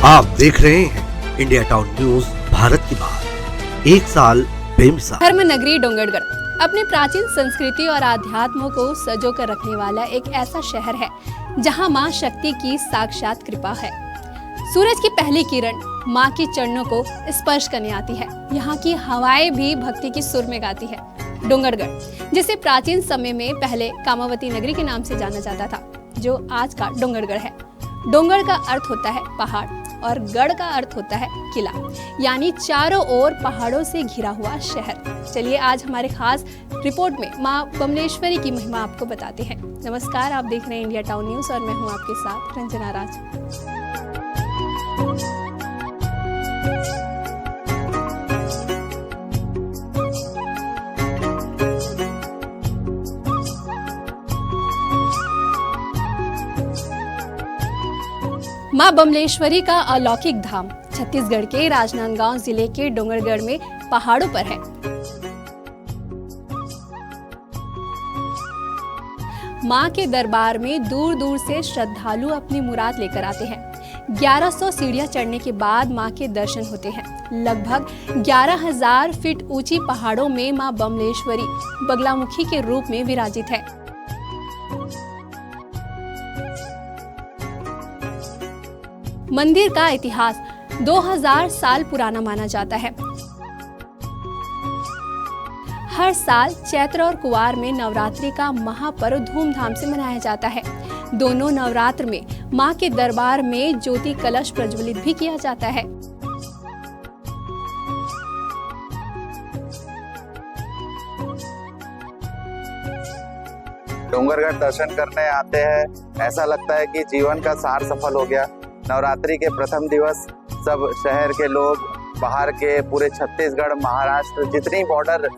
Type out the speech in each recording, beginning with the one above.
आप देख रहे हैं इंडिया टाउन न्यूज, भारत की बात, एक साल बेमिसाल। धर्म नगरी डोंगरगढ़ अपनी प्राचीन संस्कृति और आध्यात्म को सजो कर रखने वाला एक ऐसा शहर है जहां मां शक्ति की साक्षात कृपा है। सूरज की पहली किरण मां के चरणों को स्पर्श करने आती है। यहाँ की हवाएं भी भक्ति की सुर में गाती है। डोंगरगढ़, जिसे प्राचीन समय में पहले कामावती नगरी के नाम से जाना जाता था, जो आज का डोंगरगढ़ है। डोंगर का अर्थ होता है पहाड़ और गढ़ का अर्थ होता है किला, यानी चारों ओर पहाड़ों से घिरा हुआ शहर। चलिए आज हमारे खास रिपोर्ट में मां बमलेश्वरी की महिमा आपको बताते हैं। नमस्कार, आप देख रहे हैं इंडिया टाउन न्यूज और मैं हूं आपके साथ रंजना राज। मां बमलेश्वरी का अलौकिक धाम छत्तीसगढ़ के राजनांदगांव जिले के डोंगरगढ़ में पहाड़ों पर है। मां के दरबार में दूर दूर से श्रद्धालु अपनी मुराद लेकर आते हैं। 1100 सीढ़ियां चढ़ने के बाद मां के दर्शन होते हैं। लगभग 11,000 फीट ऊंची पहाड़ों में मां बमलेश्वरी बगलामुखी के रूप में विराजित है। मंदिर का इतिहास 2000 साल पुराना माना जाता है। हर साल चैत्र और कुवार में नवरात्रि का महापर्व धूमधाम से मनाया जाता है। दोनों नवरात्र में मां के दरबार में ज्योति कलश प्रज्वलित भी किया जाता है। डोंगरगढ़ दर्शन करने आते हैं, ऐसा लगता है कि जीवन का सार सफल हो गया। नवरात्रि के प्रथम दिवस सब शहर के लोग, बाहर के पूरे छत्तीसगढ़, महाराष्ट्र, जितनी बॉर्डर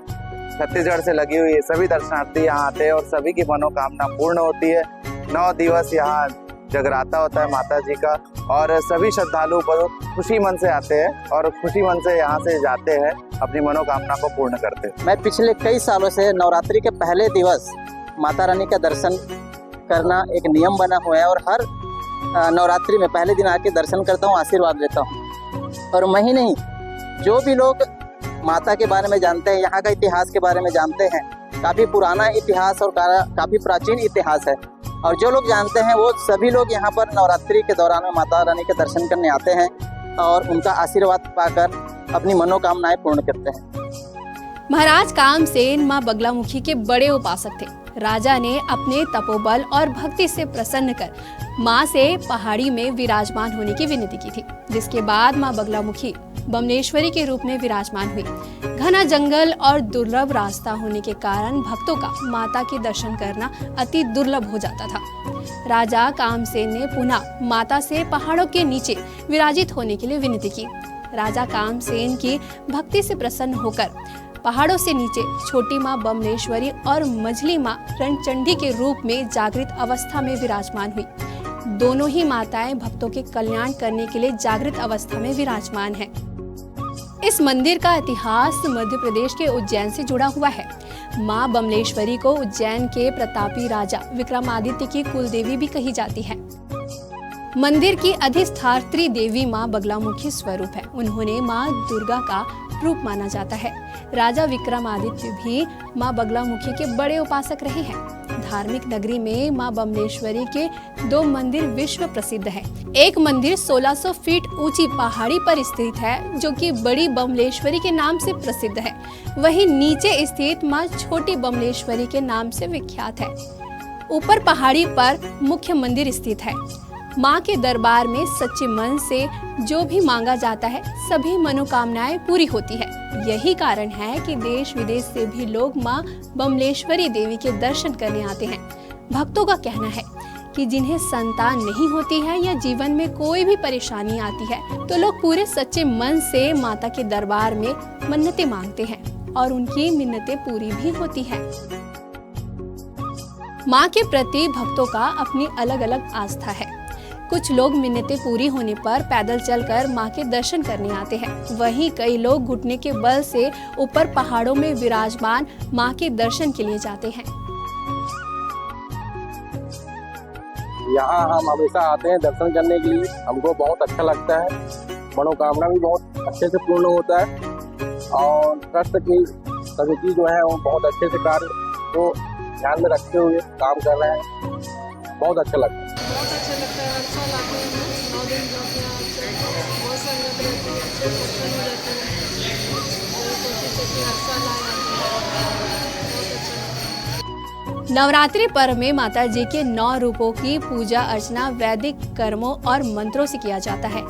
छत्तीसगढ़ से लगी हुई है, सभी दर्शनार्थी यहाँ आते हैं और सभी की मनोकामना पूर्ण होती है। 9 दिवस यहाँ जगराता होता है माता जी का और सभी श्रद्धालु बहुत खुशी मन से आते हैं और खुशी मन से यहाँ से जाते हैं, अपनी मनोकामना को पूर्ण करते हैं। मैं पिछले कई सालों से नवरात्रि के पहले दिवस माता रानी का दर्शन करना एक नियम बना हुआ है और हर नवरात्रि में पहले दिन आके दर्शन करता हूँ, आशीर्वाद लेता हूँ। और मैं ही नहीं, जो भी लोग माता के बारे में जानते हैं, यहाँ का इतिहास के बारे में जानते हैं, काफ़ी पुराना इतिहास और काफ़ी प्राचीन इतिहास है, और जो लोग जानते हैं वो सभी लोग यहाँ पर नवरात्रि के दौरान में माता रानी के दर्शन करने आते हैं और उनका आशीर्वाद पाकर अपनी मनोकामनाएं पूर्ण करते हैं। महाराज कामसेन मां बगलामुखी के बड़े उपासक थे। राजा ने अपने तपोबल और भक्ति से प्रसन्न कर मां से पहाड़ी में विराजमान होने की विनती की थी, जिसके बाद मां बगलामुखी बमलेश्वरी के रूप में विराजमान हुई। घना जंगल और दुर्लभ रास्ता होने के कारण भक्तों का माता के दर्शन करना अति दुर्लभ हो जाता था। राजा कामसेन ने पुनः माता से पहाड़ों के नीचे विराजित होने के लिए विनती की। राजा कामसेन की भक्ति से प्रसन्न होकर पहाड़ों से नीचे छोटी मां बमलेश्वरी और मझली मां रणचंडी के रूप में जागृत अवस्था में विराजमान हुई। दोनों ही माताएं भक्तों के कल्याण करने के लिए जागृत अवस्था में विराजमान हैं। इस मंदिर का इतिहास मध्य प्रदेश के उज्जैन से जुड़ा हुआ है। मां बमलेश्वरी को उज्जैन के प्रतापी राजा विक्रमादित्य की कुलदेवी भी कही जाती है। मंदिर की अधिष्ठात्री देवी मां बगलामुखी स्वरूप है। उन्होंने मां दुर्गा का रूप माना जाता है। राजा विक्रमादित्य भी मां बगलामुखी के बड़े उपासक रहे हैं। धार्मिक नगरी में मां बमलेश्वरी के 2 मंदिर विश्व प्रसिद्ध हैं। एक मंदिर 1600 फीट ऊंची पहाड़ी पर स्थित है, जो कि बड़ी बमलेश्वरी के नाम से प्रसिद्ध है। वहीं नीचे स्थित मां छोटी बमलेश्वरी के नाम से विख्यात है। ऊपर पहाड़ी पर मुख्य मंदिर स्थित है। मां के दरबार में सच्चे मन से जो भी मांगा जाता है, सभी मनोकामनाएं पूरी होती है। यही कारण है कि देश विदेश से भी लोग मां बमलेश्वरी देवी के दर्शन करने आते हैं। भक्तों का कहना है कि जिन्हें संतान नहीं होती है या जीवन में कोई भी परेशानी आती है, तो लोग पूरे सच्चे मन से माता के दरबार में मन्नतें मांगते हैं और उनकी मिन्नतें पूरी भी होती है। मां के प्रति भक्तों का अपनी अलग अलग आस्था है। कुछ लोग मिन्नतें पूरी होने पर पैदल चलकर मां के दर्शन करने आते हैं। वहीं कई लोग घुटने के बल से ऊपर पहाड़ों में विराजमान मां के दर्शन के लिए जाते हैं। यहाँ हम हमेशा आते हैं दर्शन करने के लिए, हमको बहुत अच्छा लगता है। मनोकामना भी बहुत अच्छे से पूर्ण होता है और ट्रस्ट की समिति जो है वो बहुत अच्छे से कार्य को ध्यान में रखते हुए काम कर रहे हैं। बहुत अच्छा लगता है। बहुत अच्छा लगता है। हर साल आते हैं हम 9 दिन जो कि यहाँ अच्छे बहुत संगत रहती है, अच्छे दर्शन हो जाते हैं और कोशिश है कि हर साल आए। बहुत अच्छा लगता है। नवरात्रि पर्व में माता जी के 9 रूपों की पूजा अर्चना वैदिक कर्मों और मंत्रों से किया जाता है।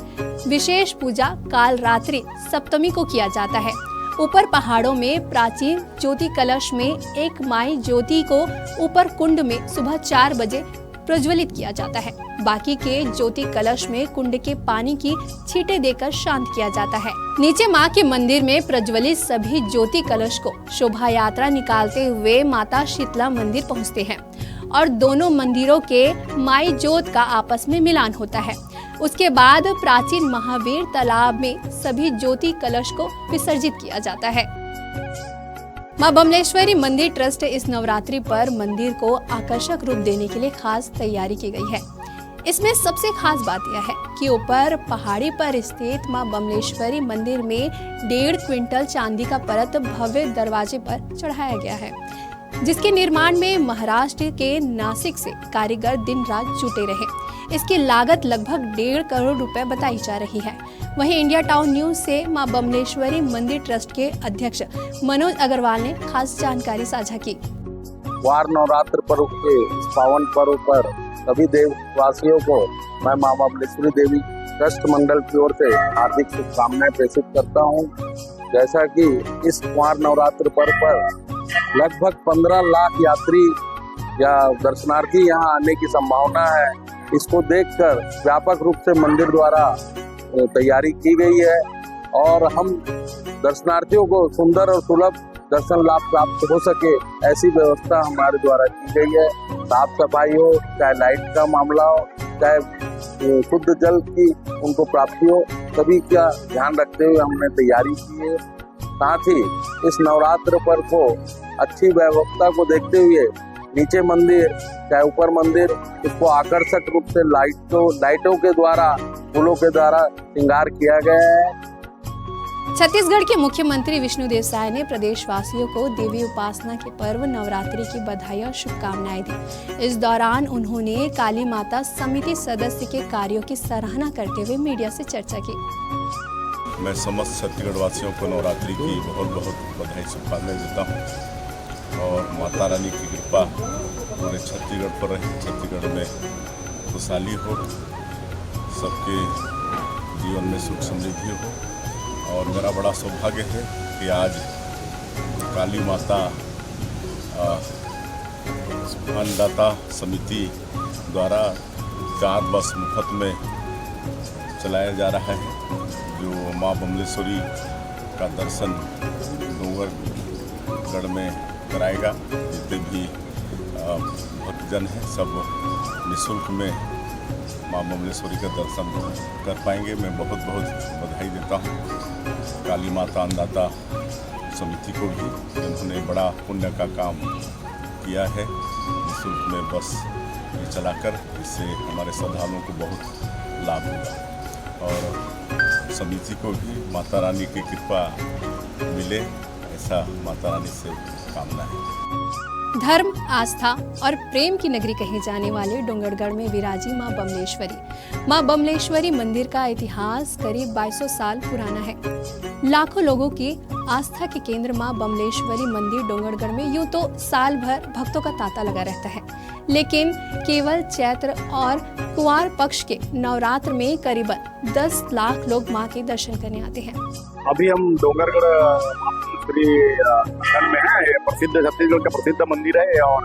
विशेष पूजा काल रात्रि सप्तमी को किया जाता है। ऊपर पहाड़ों में प्राचीन ज्योति कलश में एक माई ज्योति को ऊपर कुंड में सुबह 4 बजे प्रज्वलित किया जाता है। बाकी के ज्योति कलश में कुंड के पानी की छींटे देकर शांत किया जाता है। नीचे मां के मंदिर में प्रज्वलित सभी ज्योति कलश को शोभा यात्रा निकालते हुए माता शीतला मंदिर पहुंचते हैं और दोनों मंदिरों के माई ज्योत का आपस में मिलान होता है। उसके बाद प्राचीन महावीर तालाब में सभी ज्योति कलश को विसर्जित किया जाता है। मां बमलेश्वरी मंदिर ट्रस्ट इस नवरात्रि पर मंदिर को आकर्षक रूप देने के लिए खास तैयारी की गई है। इसमें सबसे खास बात यह है कि ऊपर पहाड़ी पर स्थित मां बमलेश्वरी मंदिर में 1.5 क्विंटल चांदी का परत भव्य दरवाजे पर चढ़ाया गया है, जिसके निर्माण में महाराष्ट्र के नासिक से कारीगर दिन रात जुटे रहे। इसकी लागत लगभग 1.5 करोड़ रुपए बताई जा रही है। वहीं इंडिया टाउन न्यूज से मां बमलेश्वरी मंदिर ट्रस्ट के अध्यक्ष मनोज अग्रवाल ने खास जानकारी साझा की। वार नवरात्र पर्व के इस पावन पर्व पर सभी देववासियों को मैं मां बमलेश्वरी देवी ट्रस्ट मंडल की ओर से हार्दिक शुभकामनाएं प्रेषित करता हूं। जैसा कि इस वार नवरात्र पर्व पर लगभग 15 लाख यात्री या दर्शनार्थी यहाँ आने की संभावना है। इसको देखकर व्यापक रूप से मंदिर द्वारा तैयारी की गई है और हम दर्शनार्थियों को सुंदर और सुलभ दर्शन लाभ प्राप्त हो सके ऐसी व्यवस्था हमारे द्वारा की गई है। साफ सफाई हो, चाहे लाइट का मामला हो, चाहे शुद्ध जल की उनको प्राप्ति हो, सभी का ध्यान रखते हुए हमने तैयारी की है। साथ ही इस नवरात्र पर्व को अच्छी व्यवस्था को देखते हुए नीचे मंदिर चाहे ऊपर मंदिर, इसको आकर्षक रूप से लाइटों के द्वारा, फूलों के द्वारा श्रृंगार किया गया है। छत्तीसगढ़ के मुख्यमंत्री विष्णुदेव साय ने प्रदेशवासियों को देवी उपासना के पर्व नवरात्रि की बधाई और शुभकामनाएं दी। इस दौरान उन्होंने काली माता समिति सदस्य के कार्यों की सराहना करते हुए मीडिया से चर्चा की। मैं समस्त छत्तीसगढ़ वासियों को नवरात्रि की बहुत बहुत बधाई शुभकामनाएं देता हूँ और माता रानी की कृपा पूरे छत्तीसगढ़ पर रहे। छत्तीसगढ़ में खुशहाली हो, सबके जीवन में सुख समृद्धि हो और मेरा बड़ा सौभाग्य है कि आज काली माता अन्नदाता समिति द्वारा 4 बस मुफ्त में चलाया जा रहा है, जो माँ बमलेश्वरी का दर्शन डोंगरगढ़ में कराएगा। जितने भी भक्तजन हैं सब निःशुल्क में माँ बमलेश्वरी का दर्शन कर पाएंगे। मैं बहुत बहुत बधाई देता हूँ काली माता अन्नदाता समिति को भी, उन्होंने बड़ा पुण्य का काम किया है निःशुल्क में बस ये चलाकर। इससे हमारे श्रद्धालुओं को बहुत लाभ होगा और समिति को भी माता रानी की कृपा मिले, ऐसा माता रानी से कामना है। धर्म, आस्था और प्रेम की नगरी कहे जाने वाले डोंगरगढ़ में विराजी मां बमलेश्वरी मंदिर का इतिहास करीब 2200 साल पुराना है। लाखों लोगों की आस्था के केंद्र मां बमलेश्वरी मंदिर डोंगरगढ़ में यूं तो साल भर भक्तों का तांता लगा रहता है, लेकिन केवल चैत्र और कुंवार पक्ष के नवरात्र में करीबन 10 लाख लोग मां के दर्शन करने आते हैं। अभी हम डोंगरगढ़ मंडल में है। ये प्रसिद्ध छत्तीसगढ़ का प्रसिद्ध मंदिर है और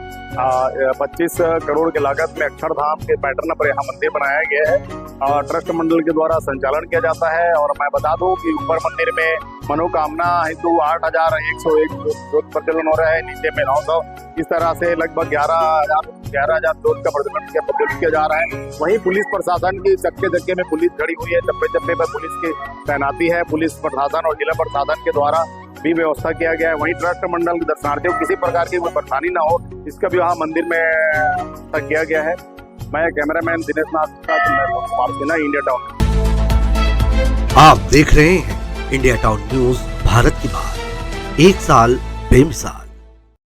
25 करोड़ की लागत में अक्षरधाम के पैटर्न पर यहाँ मंदिर बनाया गया है। ट्रस्ट मंडल के द्वारा संचालन किया जाता है और मैं बता दूं कि ऊपर मंदिर में मनोकामना हेतु 8101 जोत प्रज्वलन हो रहा है, नीचे में 900, इस तरह से लगभग 11,000 जोत का प्रज्वलित किया जा रहा है। वहीं पुलिस प्रशासन की चक्के में पुलिस खड़ी हुई है, चप्पे चप्पे पर पुलिस की तैनाती है। पुलिस प्रशासन और जिला प्रशासन के द्वारा भी व्यवस्था किया गया है। वहीं ट्रस्ट मंडल के दर्शनार्थियों को किसी प्रकार की कोई परेशानी न हो, इसका भी वहाँ मंदिर में व्यवस्था किया गया है। मैं कैमरामैन दिनेश नाथ के साथ मैं कुमार सिन्हा, इंडिया टाउन। आप देख रहे हैं इंडिया टाउन न्यूज, भारत की बात, एक साल बेमिसाल।